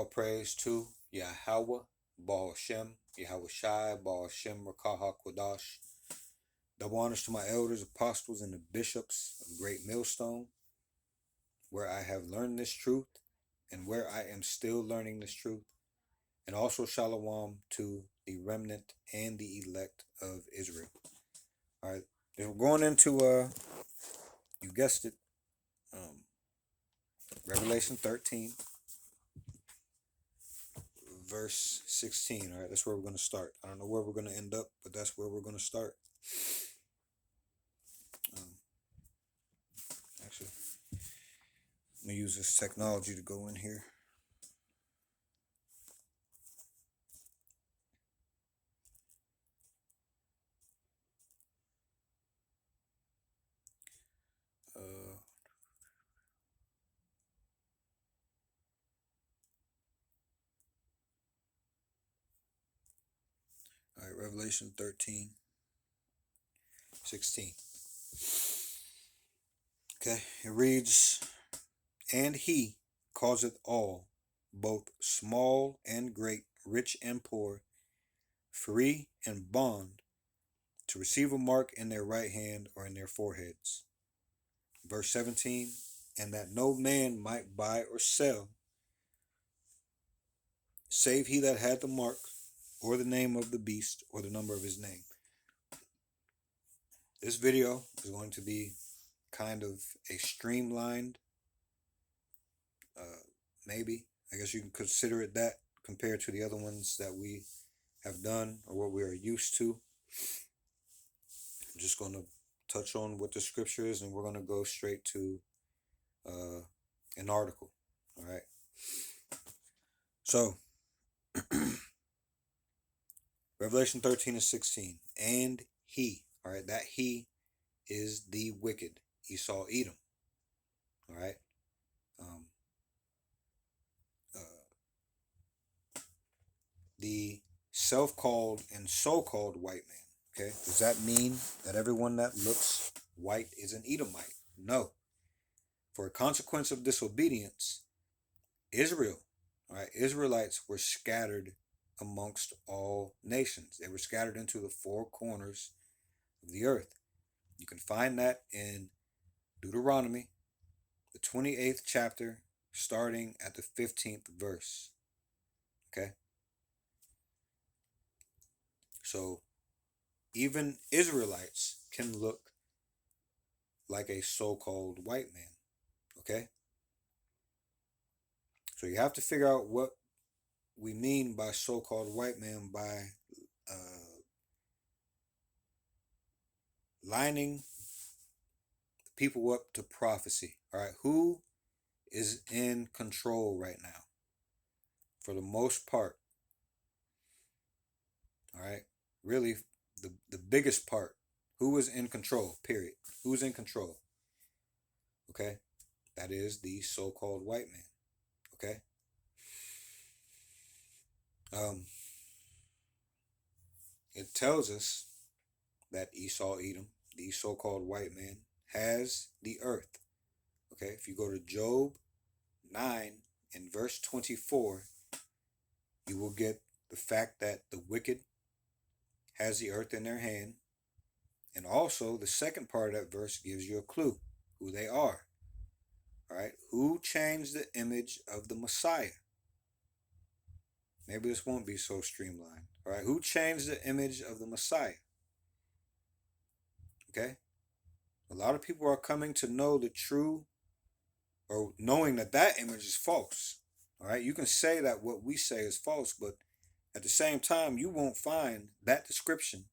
All praise to Yahweh, Baal Shem, Yahweh Shai, Baal Shem, Rakaha Kodash. Double honors to my elders, apostles, and the bishops of Great Millstone, where I have learned this truth and where I am still learning this truth. And also Shalom to the remnant and the elect of Israel. All right, then we're going into, you guessed it, Revelation 13. Verse 16. All right, that's where we're going to start. I don't know where we're going to end up, but that's where we're going to start. Actually, let me use this technology to go in here. All right, Revelation 13, 16. Okay, it reads, "And he causeth all, both small and great, rich and poor, free and bond, to receive a mark in their right hand or in their foreheads." Verse 17, "And that no man might buy or sell, save he that had the mark, or the name of the beast, or the number of his name." This video is going to be kind of a streamlined, maybe, I guess you can consider it that, compared to the other ones that we have done or what we are used to. I'm just going to touch on what the scripture is, and we're going to go straight to an article. All right. So, Revelation 13 and 16. And he, all right, that he is the wicked Esau Edom. All right. The self-called and so-called white man. Okay, does that mean that everyone that looks white is an Edomite? No. For a consequence of disobedience, Israel, all right, Israelites were scattered amongst all nations. They were scattered into the four corners of the earth. You can find that in Deuteronomy, the 28th chapter, starting at the 15th verse. Okay? So, even Israelites can look like a so-called white man. Okay? So you have to figure out what we mean by so-called white man by lining people up to prophecy. All right, who is in control right now? For the most part. All right, really, the biggest part. Who is in control? Period. Who's in control? Okay, that is the so-called white man. Okay. It tells us that Esau Edom, the so-called white man, has the earth. Okay, if you go to Job 9 and verse 24, you will get the fact that the wicked has the earth in their hand. And also, the second part of that verse gives you a clue who they are. All right, who changed the image of the Messiah? Maybe this won't be so streamlined. All right, who changed the image of the Messiah? Okay, a lot of people are coming to know the true, or knowing that that image is false. All right, you can say that what we say is false, but at the same time, you won't find that description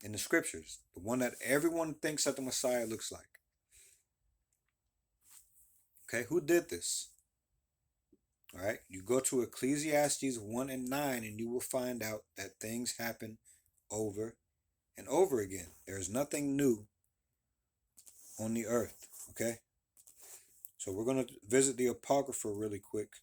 in the scriptures, the one that everyone thinks that the Messiah looks like. Okay, who did this? All right, you go to Ecclesiastes 1 and 9, and you will find out that things happen over and over again. There's nothing new on the earth. Okay, so we're going to visit the Apocrypha really quick.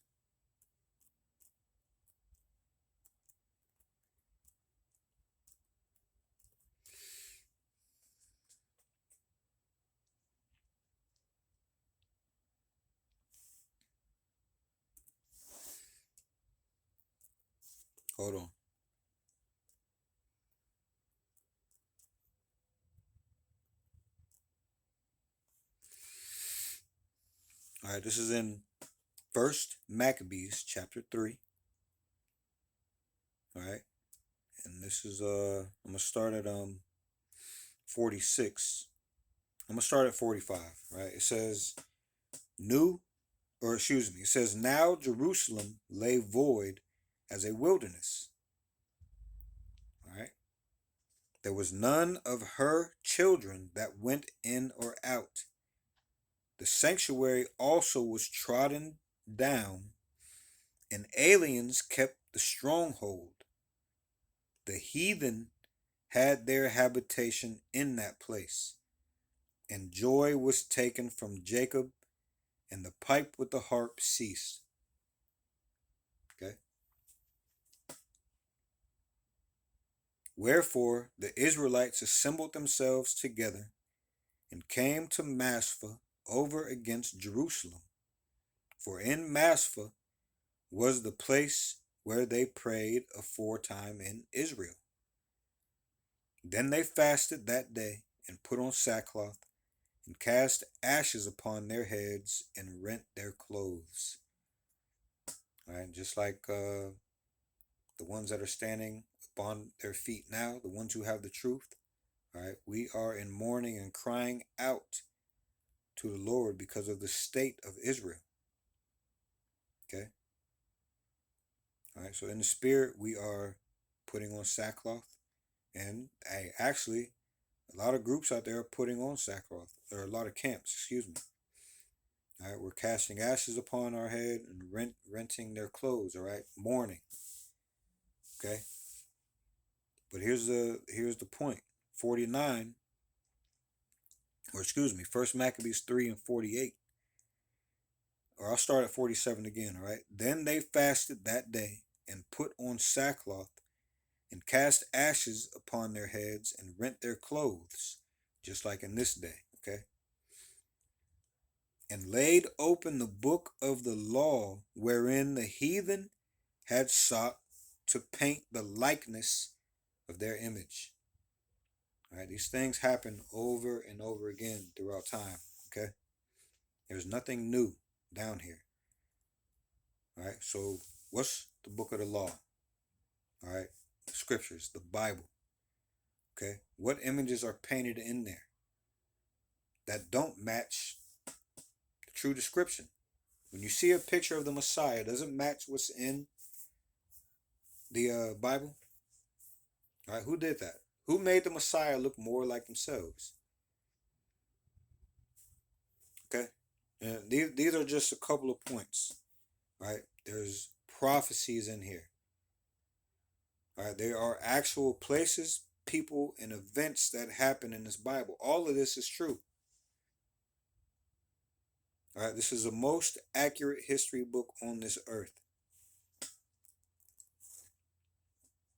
Hold on. All right, this is in First Maccabees chapter 3. All right, and this is I'm gonna start at 46. I'm gonna start at 45. Right, it says new, or excuse me, it says now Jerusalem lay void as a wilderness. All right, there was none of her children that went in or out. The sanctuary also was trodden down, and aliens kept the stronghold. The heathen had their habitation in that place, and joy was taken from Jacob, and the pipe with the harp ceased. Okay. Wherefore the Israelites assembled themselves together and came to Maspha over against Jerusalem. For in Maspha was the place where they prayed aforetime in Israel. Then they fasted that day and put on sackcloth and cast ashes upon their heads and rent their clothes. All right, just like the ones that are standing upon their feet now, the ones who have the truth. All right, we are in mourning and crying out to the Lord because of the state of Israel. Okay. All right, so in the spirit, we are putting on sackcloth, and actually, a lot of groups out there are putting on sackcloth, or a lot of camps, excuse me. All right, we're casting ashes upon our head and renting their clothes. All right, mourning. Okay, but here's the point. 49, or excuse me, First Maccabees 3 and 48. Or I'll start at 47 again. All right. Then they fasted that day and put on sackcloth and cast ashes upon their heads and rent their clothes, just like in this day. Okay. And laid open the book of the law wherein the heathen had sought to paint the likeness of their image. All right, these things happen over and over again throughout time. Okay, there's nothing new down here. All right, so what's the book of the law? All right, the scriptures, the Bible. Okay, what images are painted in there that don't match the true description? When you see a picture of the Messiah, does it match what's in the Bible? All right, who did that? Who made the Messiah look more like themselves? Okay, and these are just a couple of points. Right, there's prophecies in here. All right, there are actual places, people, and events that happen in this Bible. All of this is true. All right, this is the most accurate history book on this earth.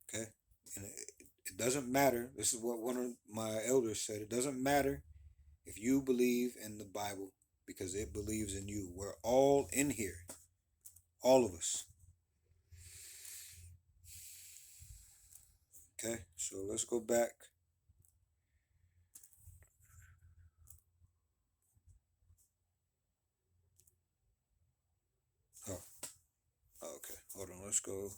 Okay, and it doesn't matter. This is what one of my elders said. It doesn't matter if you believe in the Bible because it believes in you. We're all in here, all of us. Okay, so let's go back. Oh, okay. Hold on. Let's go.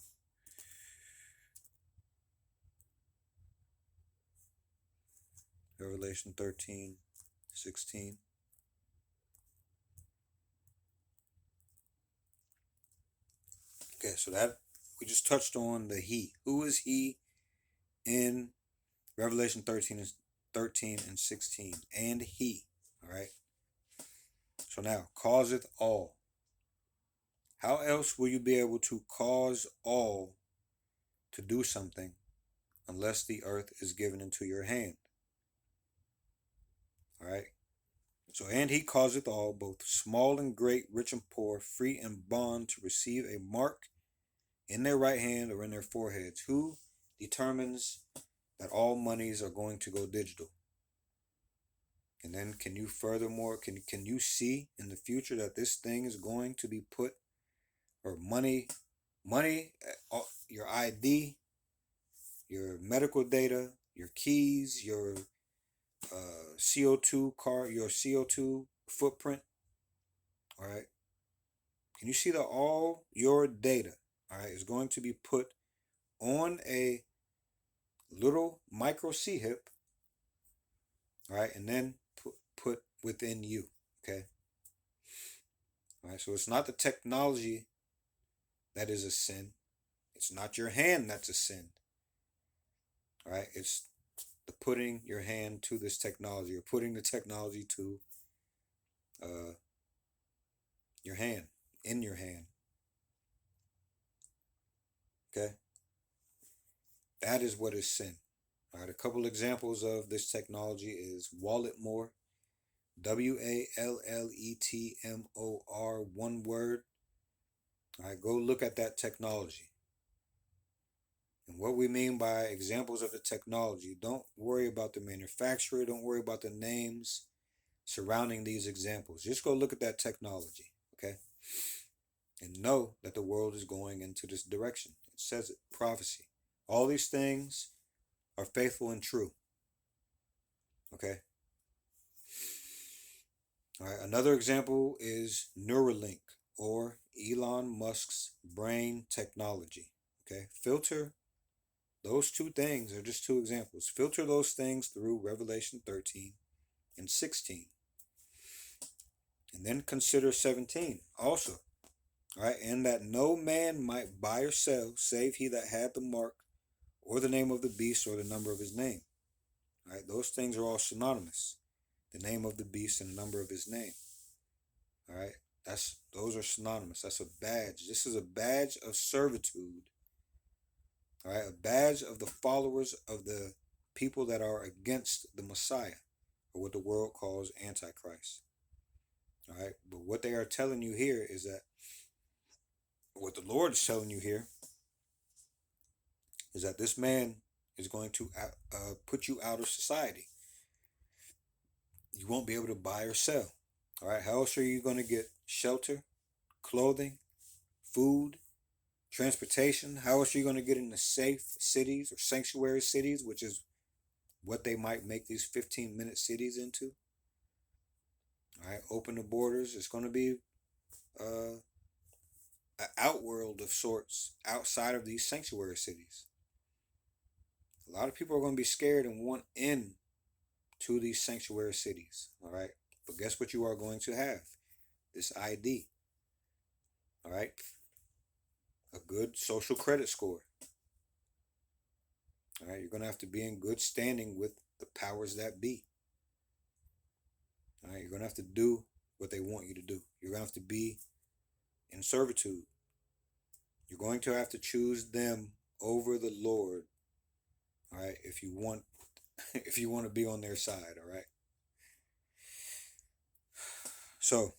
Revelation 13:16. Okay, so that we just touched on the he. Who is he in Revelation 13 and 16? And he. All right. So now, causeth all. How else will you be able to cause all to do something unless the earth is given into your hand? All right. So, and he causeth all, both small and great, rich and poor, free and bond, to receive a mark in their right hand or in their foreheads. Who determines that all monies are going to go digital? And then can you furthermore, can you see in the future that this thing is going to be put, or money Money, your ID, your medical data, your keys, your CO2 car, your CO2 footprint. All right. Can you see that all your data, all right, is going to be put on a little micro C hip, all right, and then put within you. Okay. All right. So it's not the technology that is a sin. It's not your hand that's a sin. All right. It's the putting your hand to this technology or putting the technology to uh, your hand, in your hand. Okay. That is what is sin. All right. A couple examples of this technology is Walletmore, WALLETMOR, one word. All right. Go look at that technology. And what we mean by examples of the technology, don't worry about the manufacturer, don't worry about the names surrounding these examples. Just go look at that technology, okay? And know that the world is going into this direction. It says it, prophecy. All these things are faithful and true, okay? All right, another example is Neuralink or Elon Musk's brain technology, okay? Filter those two things are just two examples. Filter those things through Revelation 13 and 16. And then consider 17 also. All right, and that no man might buy or sell, save he that had the mark or the name of the beast or the number of his name. All right, those things are all synonymous. The name of the beast and the number of his name. All right, those are synonymous. That's a badge. This is a badge of servitude. All right, a badge of the followers of the people that are against the Messiah, or what the world calls Antichrist. All right, but what they are telling you here is that what the Lord is telling you here is that this man is going to put you out of society. You won't be able to buy or sell. All right, how else are you going to get shelter, clothing, food, transportation? How else are you going to get into safe cities or sanctuary cities, which is what they might make these 15-minute cities into? All right, open the borders. It's going to be an outworld of sorts outside of these sanctuary cities. A lot of people are going to be scared and want in to these sanctuary cities. All right, but guess what you are going to have? This ID. All right, a good social credit score. All right, you're going to have to be in good standing with the powers that be. All right, you're going to have to do what they want you to do. You're going to have to be in servitude. You're going to have to choose them over the Lord. All right, if you want to be on their side. All right. So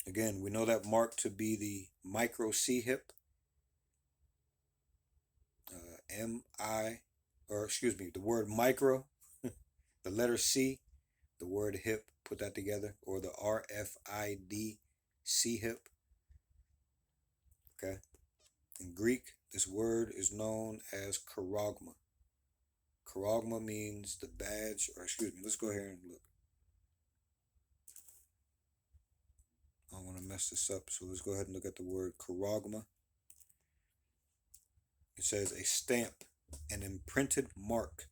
again, we know that mark to be the micro C hip. The word micro, the letter C, the word hip, put that together, or the RFID C hip. Okay. In Greek, this word is known as charagma. Charagma means the badge, let's go here and look. I don't want to mess this up, so let's go ahead and look at the word charagma. It says a stamp, an imprinted mark.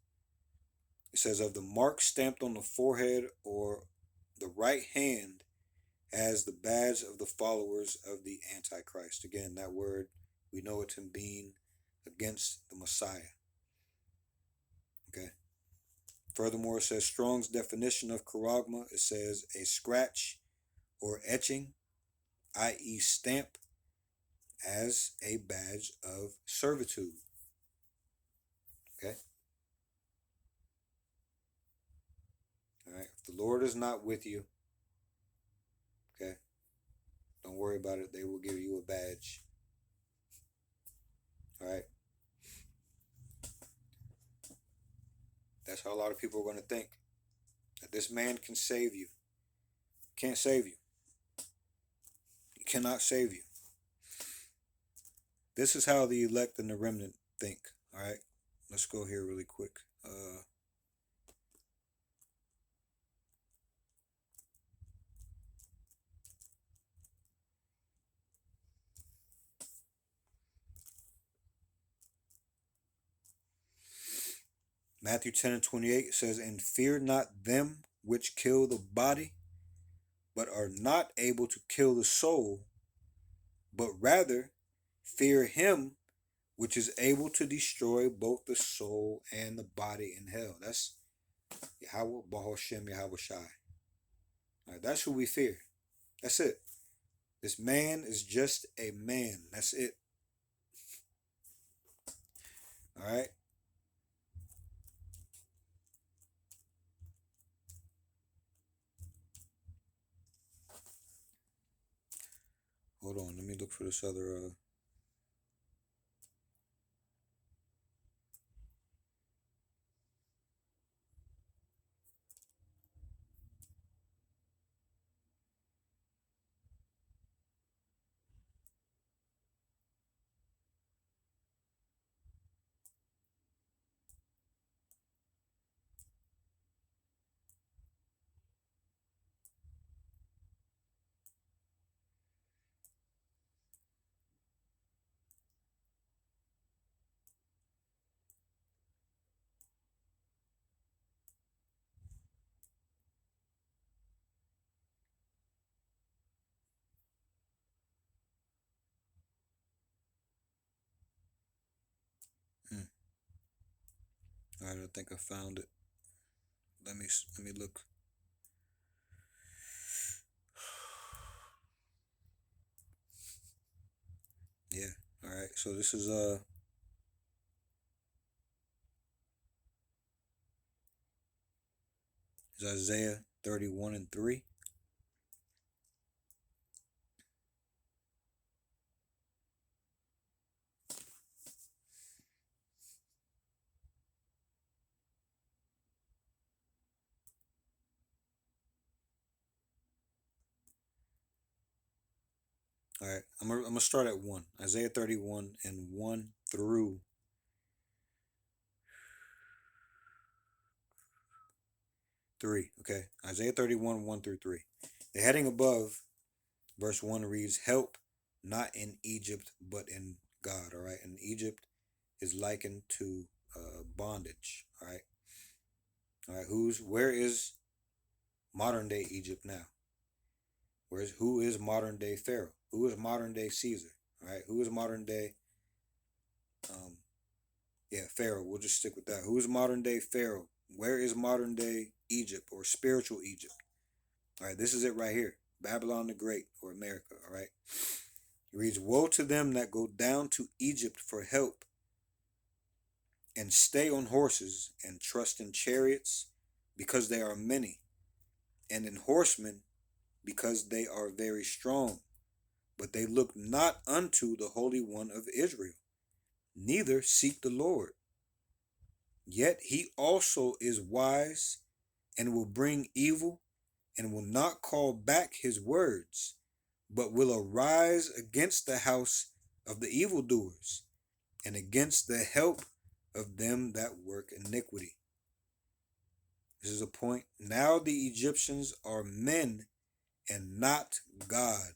It says of the mark stamped on the forehead or the right hand as the badge of the followers of the Antichrist. Again, that word, we know it to mean against the Messiah. Okay. Furthermore, it says Strong's definition of charagma, it says a scratch or etching, i.e. stamp, as a badge of servitude. Okay. All right. If the Lord is not with you, okay, don't worry about it. They will give you a badge. All right. That's how a lot of people are going to think. That this man can save you. Can't save you. He cannot save you. This is how the elect and the remnant think. All right, let's go here really quick. Matthew 10 and 28 says, "And fear not them which kill the body, but are not able to kill the soul, but rather fear him which is able to destroy both the soul and the body in hell." That's Yahweh Bahoshem Yahweh Shai. All right, that's who we fear. That's it. This man is just a man. That's it. All right. Hold on. Let me look for this other. Hmm. All right. I think I found it. Let me look. Yeah. All right. So is Isaiah 31 and 3. All right. I'm gonna start at 1. Isaiah 31 and 1 through 3. Okay. Isaiah 31, 1 through 3. The heading above verse 1 reads, "Help not in Egypt, but in God." All right. And Egypt is likened to bondage. All right. All right. Where is modern day Egypt now? Who is modern day Pharaoh? Who is modern day Caesar? All right. Who is modern day um yeah, Pharaoh. We'll just stick with that. Who is modern day Pharaoh? Where is modern day Egypt or spiritual Egypt? All right, this is it right here. Babylon the Great or America. All right. It reads, "Woe to them that go down to Egypt for help and stay on horses and trust in chariots because they are many, and in horsemen because they are very strong. But they look not unto the Holy One of Israel, neither seek the Lord. Yet he also is wise and will bring evil and will not call back his words, but will arise against the house of the evildoers and against the help of them that work iniquity." This is a point. Now the Egyptians are men and not God,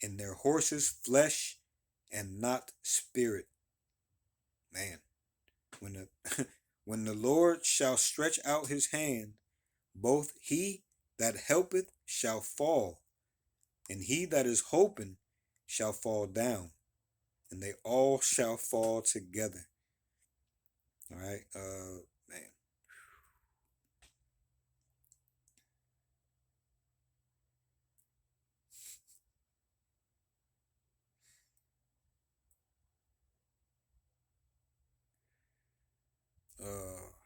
and their horses flesh and not spirit. Man, when the when the Lord shall stretch out his hand, both he that helpeth shall fall, and he that is hoping shall fall down, and they all shall fall together. All right, man.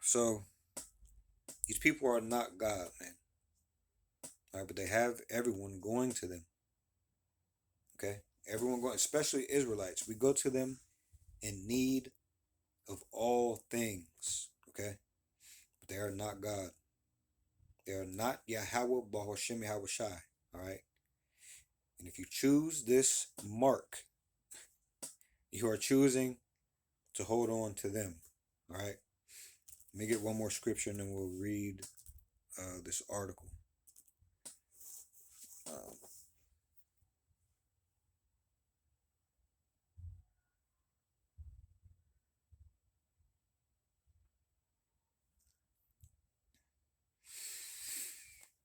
So these people are not God, man. All right, but they have everyone going to them. Okay, everyone going, especially Israelites. We go to them in need of all things. Okay, but they are not God. They are not Yahweh Bahoshem Yahweh Shai. All right, and if you choose this mark, You are choosing to hold on to them. All right. Let me get one more scripture and then we'll read this article. Um,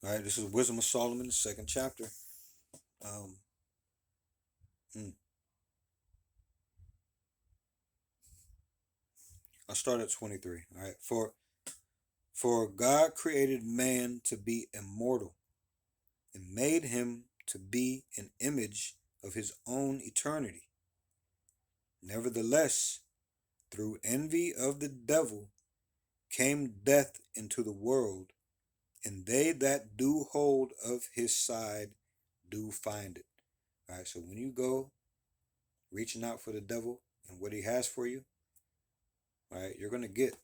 all right. This is Wisdom of Solomon, the second chapter. Um, hmm. I'll start at 23. All right. For God created man to be immortal and made him to be an image of his own eternity. Nevertheless, through envy of the devil came death into the world, and they that do hold of his side do find it. All right, so when you go reaching out for the devil and what he has for you, all right, you're gonna get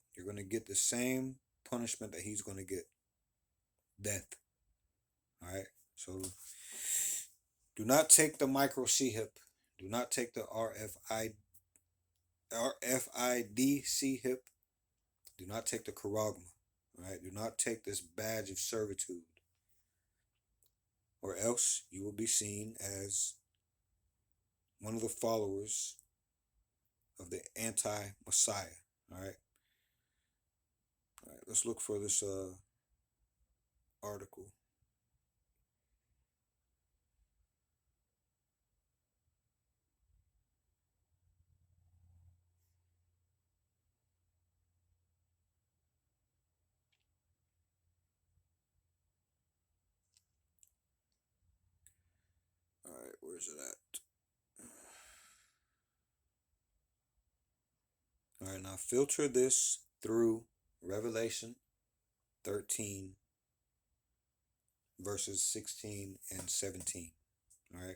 the same punishment that he's gonna get, death. All right, so do not take the micro C hip. Do not take the RFID hip. Do not take the charagma. All right, do not take this badge of servitude, or else you will be seen as one of the followers of the anti-Messiah. All right. All right. Let's look for this article. All right. Where's it at? All right. Now filter this through Revelation 13 verses 16 and 17. All right.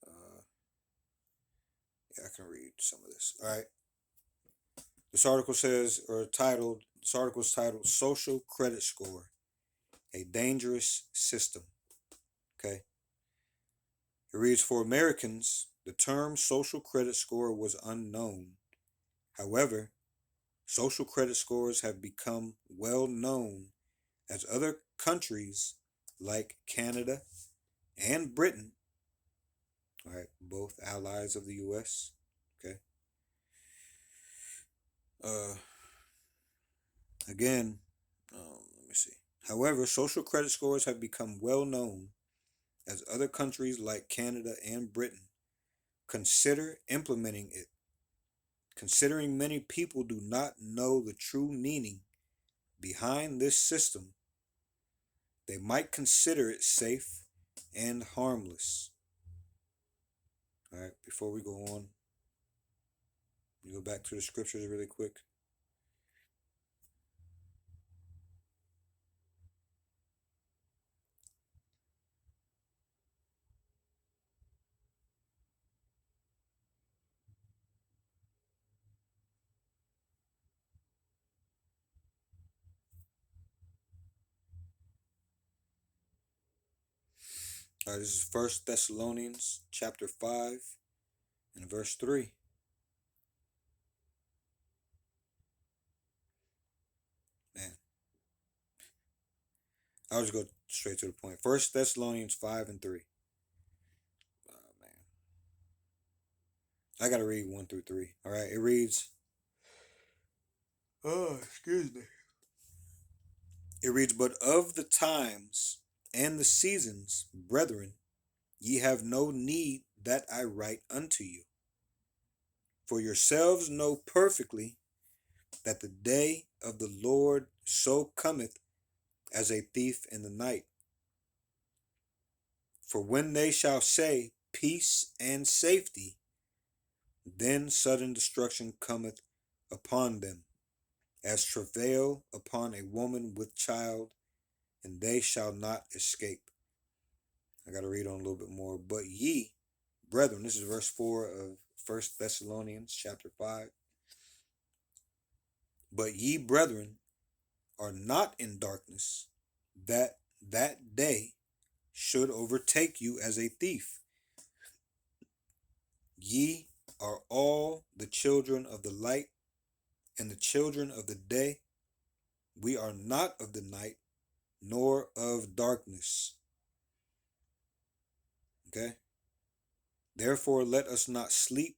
Uh, yeah, I can read some of this. All right. This article says, or titled, this article is titled Social Credit Score, a Dangerous System. Okay. It reads, for Americans, the term social credit score was unknown. However, social credit scores have become well known as other countries like Canada and Britain, all right, both allies of the U.S., okay. Uh, again, let me see. However, social credit scores have become well known as other countries like Canada and Britain consider implementing it. Considering many people do not know the true meaning behind this system, they might consider it safe and harmless. All right, before we go on, we go back to the scriptures really quick. All right, this is First Thessalonians chapter 5 and verse 3. Man, I'll just go straight to the point. First Thessalonians 5 and 3. Oh, man. I got to read 1 through 3. All right, it reads, oh, excuse me. It reads, but of the times and the seasons, brethren, ye have no need that I write unto you. For yourselves know perfectly that the day of the Lord so cometh as a thief in the night. For when they shall say, peace and safety, then sudden destruction cometh upon them, as travail upon a woman with child, and they shall not escape. I got to read on a little bit more. But ye, brethren, this is verse 4 of First Thessalonians chapter 5. But ye, brethren, are not in darkness, that that day should overtake you as a thief. Ye are all the children of the light and the children of the day. We are not of the night nor of darkness. Okay? Therefore, let us not sleep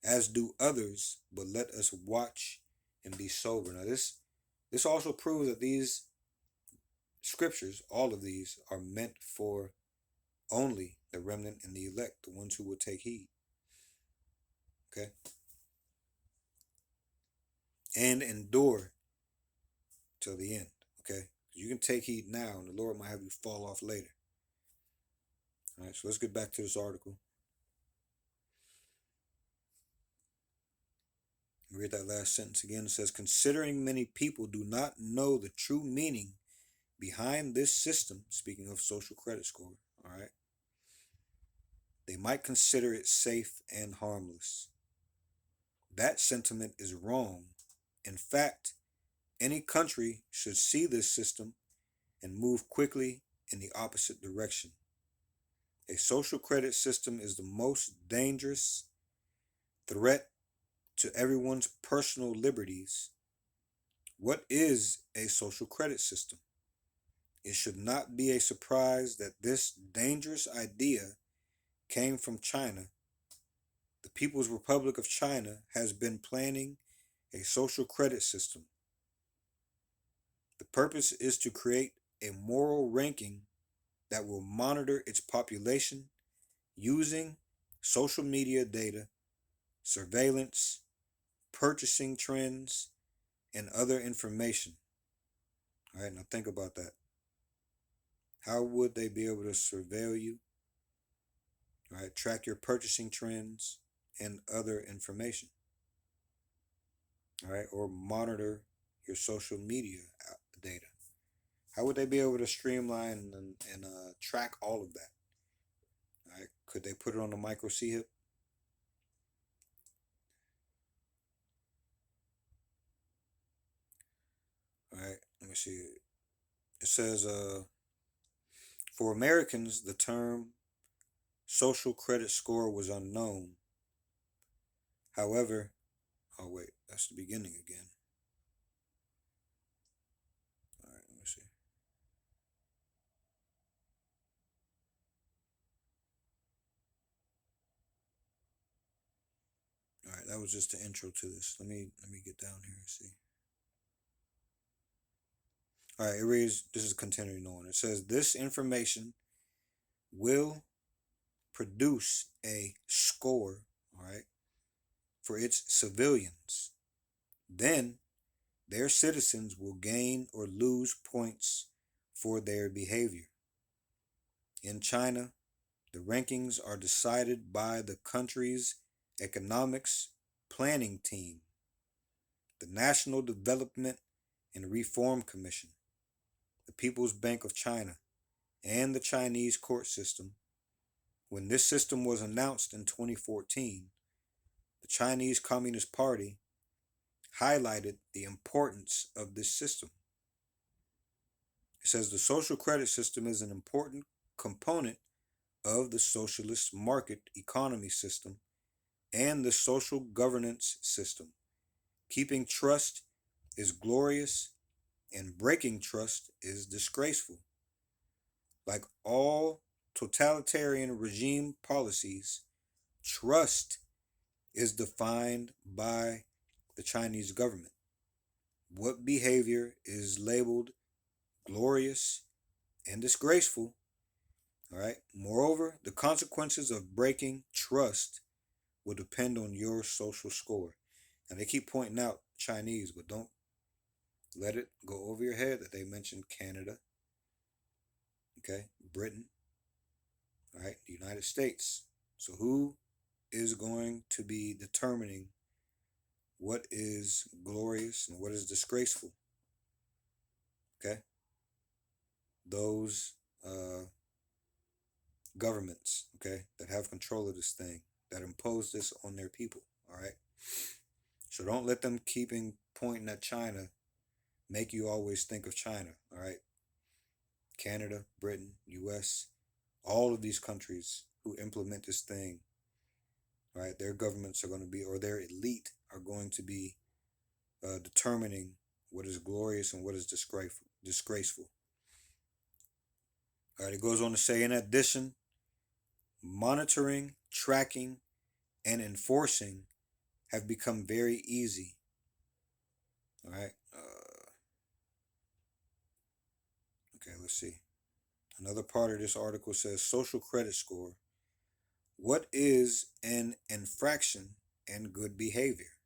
as do others, but let us watch and be sober. Now, this also proves that these scriptures, all of these, are meant for only the remnant and the elect, the ones who will take heed. Okay? And endure till the end. Okay? You can take heed now, and the Lord might have you fall off later. All right, so let's get back to this article. Read that last sentence again. It says, considering many people do not know the true meaning behind this system, speaking of social credit score, all right, they might consider it safe and harmless. That sentiment is wrong. In fact, any country should see this system and move quickly in the opposite direction. A social credit system is the most dangerous threat to everyone's personal liberties. What is a social credit system? It should not be a surprise that this dangerous idea came from China. The People's Republic of China has been planning a social credit system. The purpose is to create a moral ranking that will monitor its population using social media data, surveillance, purchasing trends, and other information. All right, now think about that. How would they be able to surveil you? All right, track your purchasing trends and other information. All right, or monitor your social media data. How would they be able to streamline and track all of that? All right, could they put it on the micro C hip? All right, let me see. It says, for Americans, the term social credit score was unknown. However, oh wait, that's the beginning again. All right, let me see. All right, that was just the intro to this. Let me get down here and see. All right, it reads. This is continuing on. It says this information will produce a score. All right, for its civilians. Then their citizens will gain or lose points for their behavior. In China, the rankings are decided by the country's economics planning team, the National Development and Reform Commission, the People's Bank of China, and the Chinese court system. When this system was announced in 2014, the Chinese Communist Party highlighted the importance of this system. It says the social credit system is an important component of the socialist market economy system and the social governance system. Keeping trust is glorious and breaking trust is disgraceful. Like all totalitarian regime policies, trust is defined by the Chinese government. What behavior is labeled glorious and disgraceful? All right. Moreover, the consequences of breaking trust will depend on your social score. And they keep pointing out Chinese, but don't let it go over your head that they mentioned Canada, okay, Britain, all right, the United States. So who is going to be determining what is glorious and what is disgraceful? Okay, those governments, okay, that have control of this thing, that impose this on their people. All right. So don't let them keeping pointing at China make you always think of China. All right. Canada, Britain, U.S., all of these countries who implement this thing, right? Their governments are going to be, or their elite are going to be determining what is glorious and what is disgraceful. All right, it goes on to say, in addition, monitoring, tracking, and enforcing have become very easy. All right. Okay, let's see. Another part of this article says social credit score. What is an infraction and good behavior?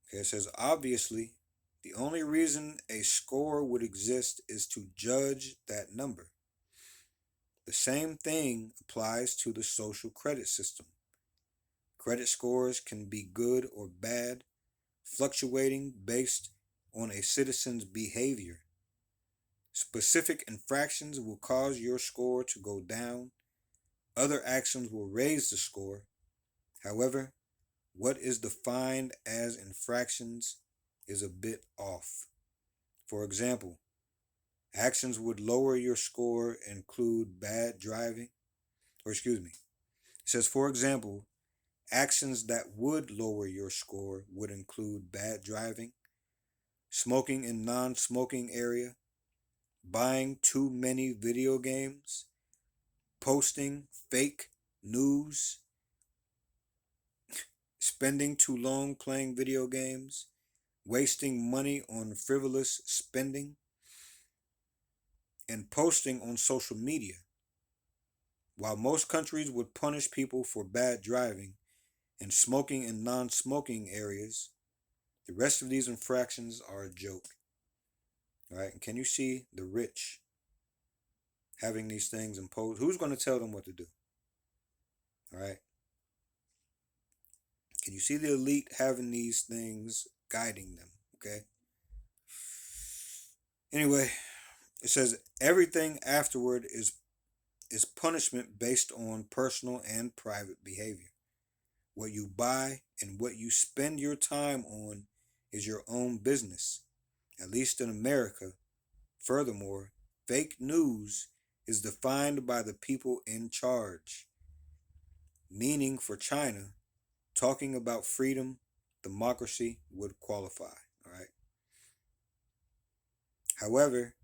Okay, it says obviously, the only reason a score would exist is to judge that number. The same thing applies to the social credit system. Credit scores can be good or bad, fluctuating based on a citizen's behavior. Specific infractions will cause your score to go down. Other actions will raise the score. However, what is defined as infractions is a bit off. For example, actions would lower your score include bad driving, or excuse me, it says, for example, actions that would lower your score would include bad driving, smoking in non-smoking area, buying too many video games, posting fake news, spending too long playing video games, wasting money on frivolous spending, and posting on social media. While most countries would punish people for bad driving and smoking in non-smoking areas, the rest of these infractions are a joke. All right, and can you see the rich having these things imposed? Who's going to tell them what to do? All right. Can you see the elite having these things guiding them? Okay. Anyway, it says everything afterward is punishment based on personal and private behavior. What you buy and what you spend your time on is your own business, at least in America. Furthermore, fake news is defined by the people in charge, meaning for China, talking about freedom, democracy would qualify. All right. However,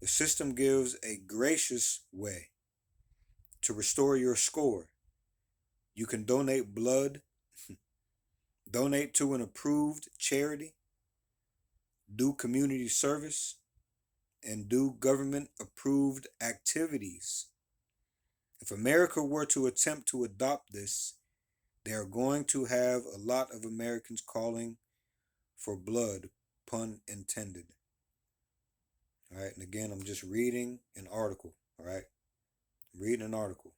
the system gives a gracious way to restore your score. You can donate blood, donate to an approved charity, do community service, and do government approved activities. If America were to attempt to adopt this, they are going to have a lot of Americans calling for blood, pun intended. All right, and again, I'm just reading an article. All right, reading an article.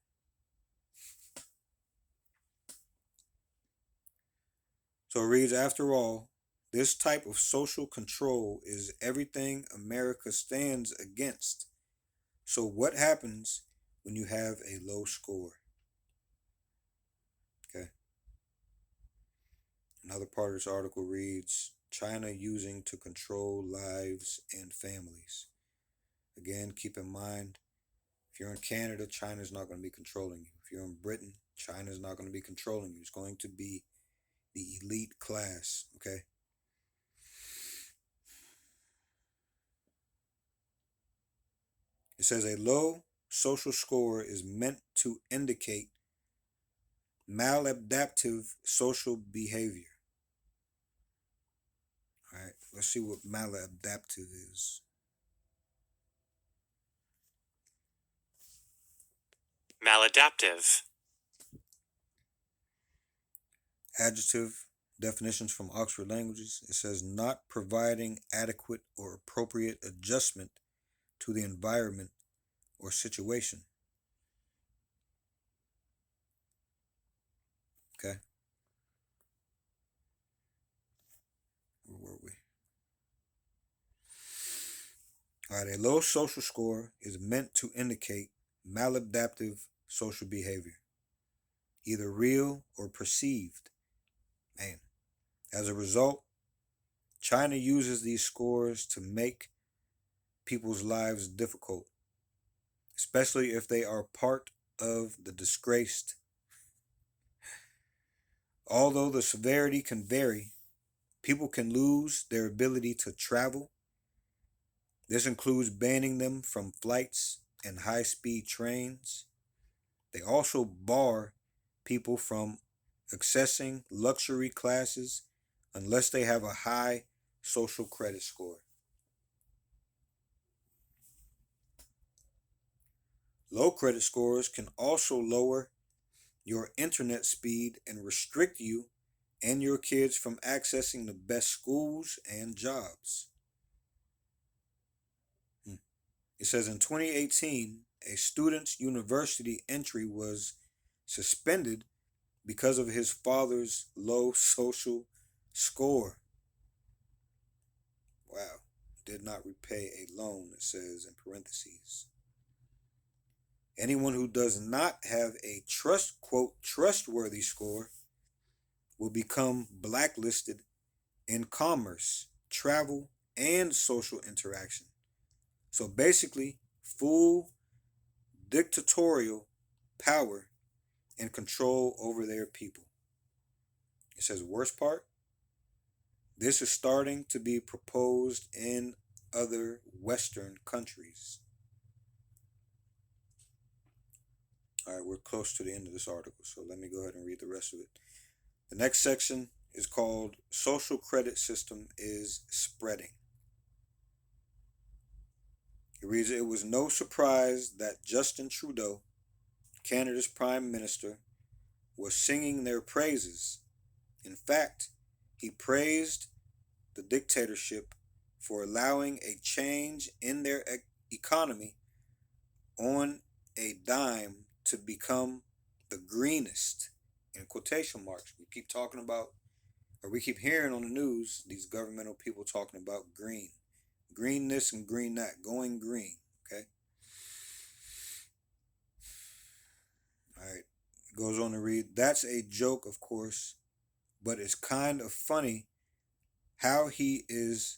So it reads, after all, this type of social control is everything America stands against. So what happens when you have a low score? Okay. Another part of this article reads, China using to control lives and families. Again, keep in mind, if you're in Canada, China's not going to be controlling you. If you're in Britain, China's not going to be controlling you. It's going to be the elite class, okay? It says a low social score is meant to indicate maladaptive social behavior. All right, let's see what maladaptive is. Maladaptive. Adjective definitions from Oxford Languages. It says not providing adequate or appropriate adjustment to the environment or situation. Okay. Where were we? All right, a low social score is meant to indicate maladaptive social behavior, either real or perceived. Man. As a result, China uses these scores to make people's lives difficult, especially if they are part of the disgraced. Although the severity can vary, people can lose their ability to travel. This includes banning them from flights and high speed trains. They also bar people from accessing luxury classes unless they have a high social credit score. Low credit scores can also lower your internet speed and restrict you and your kids from accessing the best schools and jobs. Hmm. It says in 2018, a student's university entry was suspended because of his father's low social score. Wow. Did not repay a loan, it says in parentheses. Anyone who does not have a trustworthy score will become blacklisted in commerce, travel, and social interaction. So basically, full dictatorial power and control over their people. It says, worst part, this is starting to be proposed in other Western countries. All right, we're close to the end of this article, so let me go ahead and read the rest of it. The next section is called Social Credit System is Spreading. It reads, it was no surprise that Justin Trudeau, Canada's Prime Minister, was singing their praises. In fact, he praised the dictatorship for allowing a change in their economy on a dime to become the greenest, in quotation marks. We keep talking about, or we keep hearing on the news, these governmental people talking about green. Green this and green that, going green, okay? All right. It goes on to read, that's a joke, of course, but it's kind of funny how he is,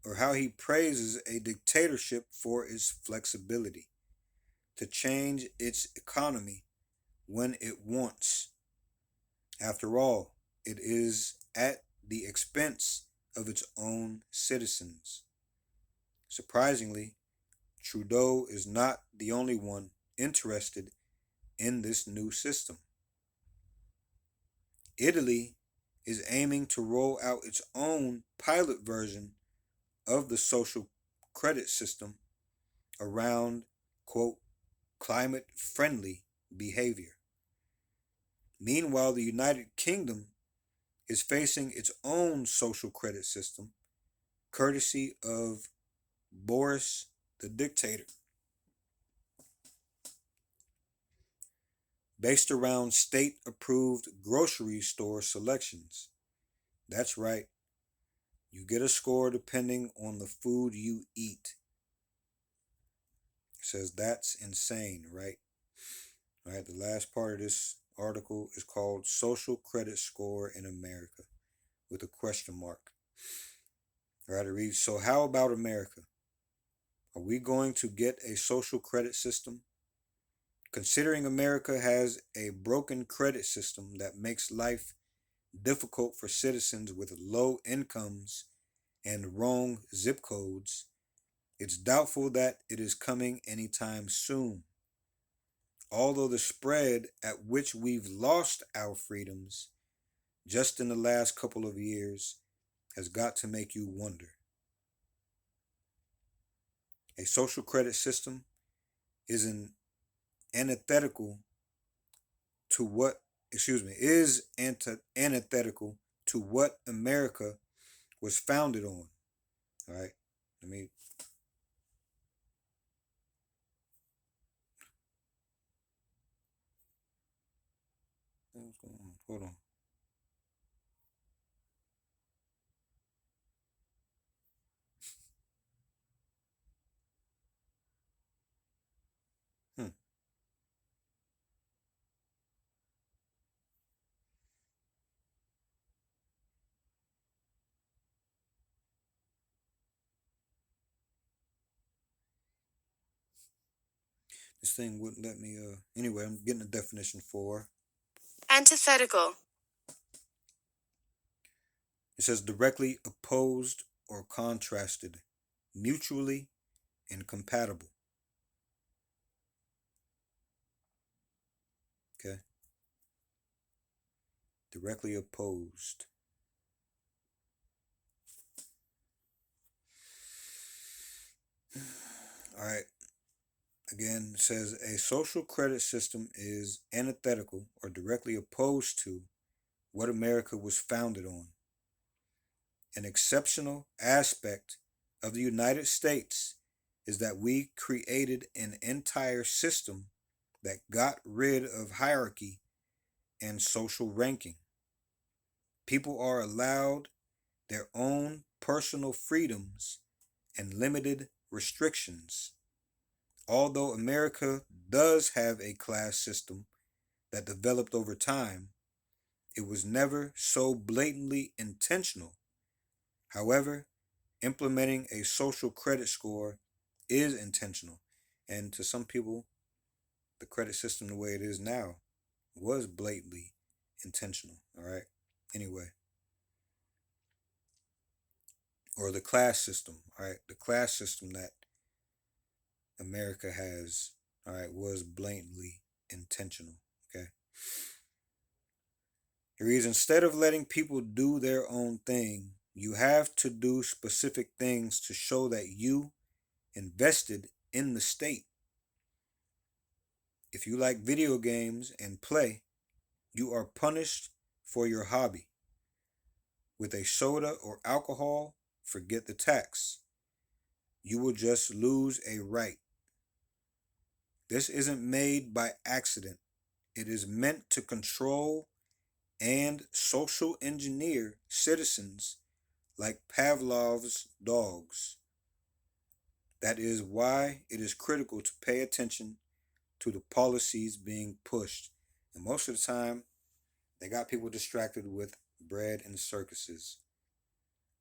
or how he praises a dictatorship for its flexibility to change its economy when it wants. After all, it is at the expense of its own citizens. Surprisingly, Trudeau is not the only one interested in this new system. Italy is aiming to roll out its own pilot version of the social credit system around, quote, climate friendly behavior. Meanwhile, the United Kingdom is facing its own social credit system, courtesy of Boris the dictator, based around state approved grocery store selections. That's right, you get a score depending on the food you eat. It says that's insane, right? All right, the last part of this article is called Social Credit Score in America with a question mark. All right, it reads, so how about America? Are we going to get a social credit system? Considering America has a broken credit system that makes life difficult for citizens with low incomes and wrong zip codes, it's doubtful that it is coming anytime soon. Although the spread at which we've lost our freedoms just in the last couple of years has got to make you wonder. A social credit system is an antithetical to what, is antithetical to what America was founded on. All right, let me. What's going on? Hold on. Hmm. This thing wouldn't let me. Anyway, I'm getting a definition for Antithetical. It says directly opposed or contrasted, mutually incompatible. Okay? Directly opposed. All right. Again, it says a social credit system is antithetical or directly opposed to what America was founded on. An exceptional aspect of the United States is that we created an entire system that got rid of hierarchy and social ranking. People are allowed their own personal freedoms and limited restrictions. Although America does have a class system that developed over time, it was never so blatantly intentional. However, implementing a social credit score is intentional. And to some people, the credit system the way it is now was blatantly intentional. All right. Anyway, or the class system. All right. The class system that America has, all right, was blatantly intentional. Okay. It reads instead of letting people do their own thing, you have to do specific things to show that you invested in the state. If you like video games and play, you are punished for your hobby. With a soda or alcohol, forget the tax. You will just lose a right. This isn't made by accident. It is meant to control and social engineer citizens like Pavlov's dogs. That is why it is critical to pay attention to the policies being pushed. And most of the time, they got people distracted with bread and circuses.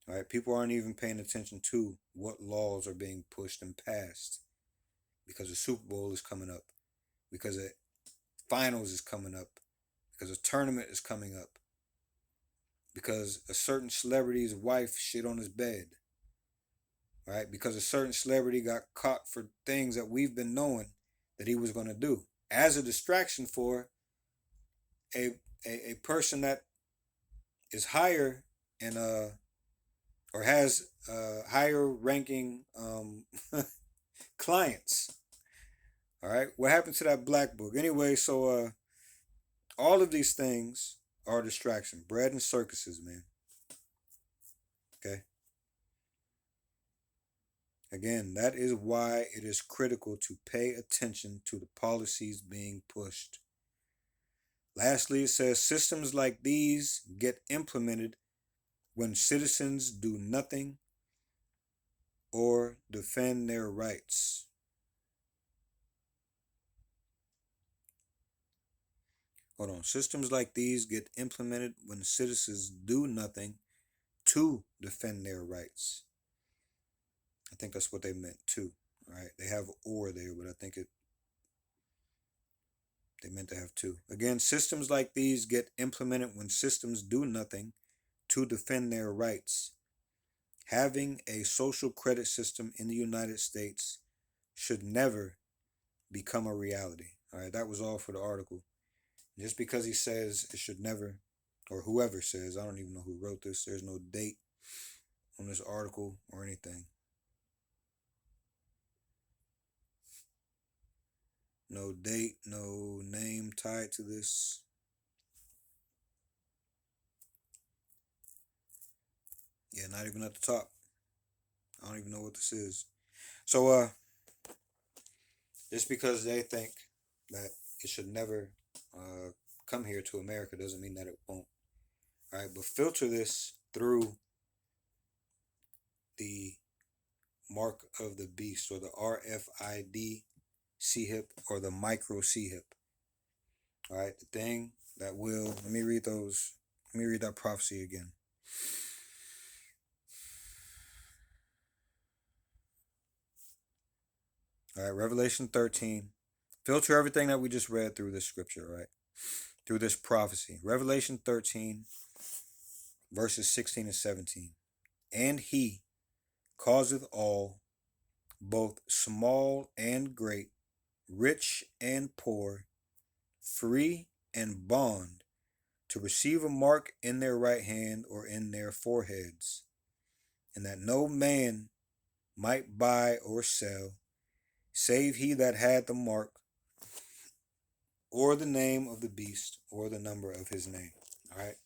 All right, people aren't even paying attention to what laws are being pushed and passed because the Super Bowl is coming up, because the finals is coming up, because a tournament is coming up, because a certain celebrity's wife shit on his bed, right? Because a certain celebrity got caught for things that we've been knowing that he was going to do as a distraction for a, a person that is higher and or has higher ranking clients. All right, what happened to that black book anyway? So all of these things are a distraction. Bread and circuses, man. Okay. Again, that is why it is critical to pay attention to the policies being pushed. Lastly, it says systems like these get implemented when citizens do nothing or defend their rights. Hold on. Systems like these get implemented when citizens do nothing to defend their rights. I think that's what they meant too. All right. They have or there, but I think they meant to have two. Again, systems like these get implemented when systems do nothing to defend their rights. Having a social credit system in the United States should never become a reality. All right, that was all for the article. Just because he says it should never, or whoever says, I don't even know who wrote this, there's no date on this article or anything. No date, no name tied to this. Yeah, not even at the top. I don't even know what this is. So just because they think that it should never come here to America doesn't mean that it won't. All right, but filter this through the mark of the beast or the RFID CHIP or the micro CHIP. All right, the thing that will, let me read that prophecy again. All right, Revelation 13. Filter everything that we just read through this scripture, right? through this prophecy. Revelation 13, verses 16 and 17. And he causeth all, both small and great, rich and poor, free and bond, to receive a mark in their right hand or in their foreheads, and that no man might buy or sell, save he that had the mark, or the name of the beast, or the number of his name. All right.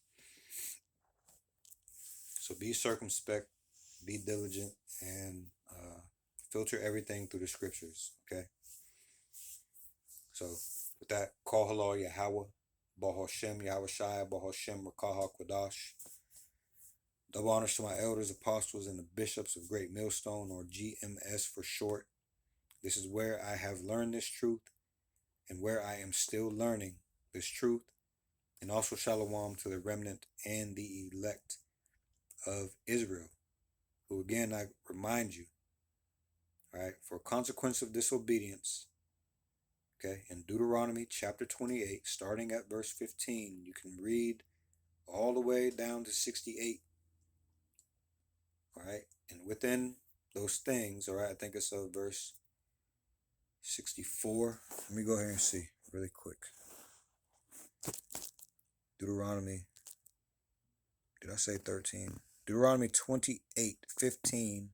So be circumspect, be diligent, and filter everything through the scriptures. Okay. So with that, call halal Yahweh, Bahashem Yahweh Shai, Bahashem Rakaha Kwadash. Double honors to my elders, apostles, and the bishops of Great Millstone, or GMS for short. This is where I have learned this truth, and where I am still learning this truth. And also shalom to the remnant and the elect of Israel, who again I remind you, all right, for consequence of disobedience, okay, in Deuteronomy chapter 28, starting at verse 15, you can read all the way down to 68, all right, and within those things, all right, I think it's verse 64. Let me go ahead and see really quick. Deuteronomy, did I say 13? Deuteronomy 28, 15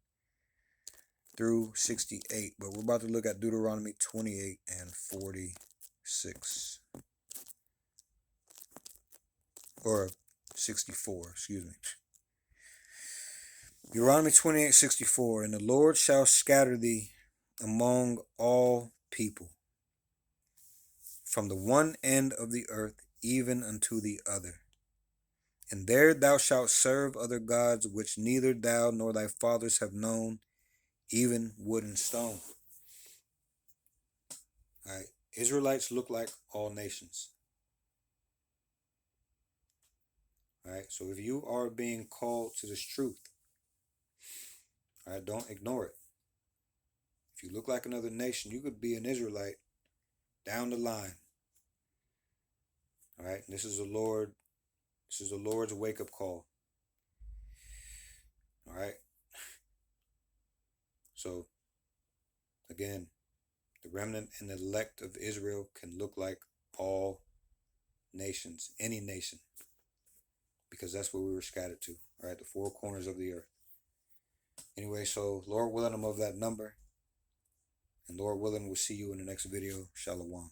through 68. But we're about to look at Deuteronomy 28 and 46. Or 64, excuse me. Deuteronomy 28, 64. And the Lord shall scatter thee among all people, from the one end of the earth even unto the other. And there thou shalt serve other gods, which neither thou nor thy fathers have known, even wood and stone. All right. Israelites look like all nations. All right. So if you are being called to this truth, all right, don't ignore it. If you look like another nation, you could be an Israelite down the line. All right. This is the Lord. This is the Lord's wake-up call. All right. So again, the remnant and the elect of Israel can look like all nations, any nation, because that's where we were scattered to, all right, the four corners of the earth. Anyway, so Lord willing, I'm of that number, and Lord willing, we'll see you in the next video. Shalom.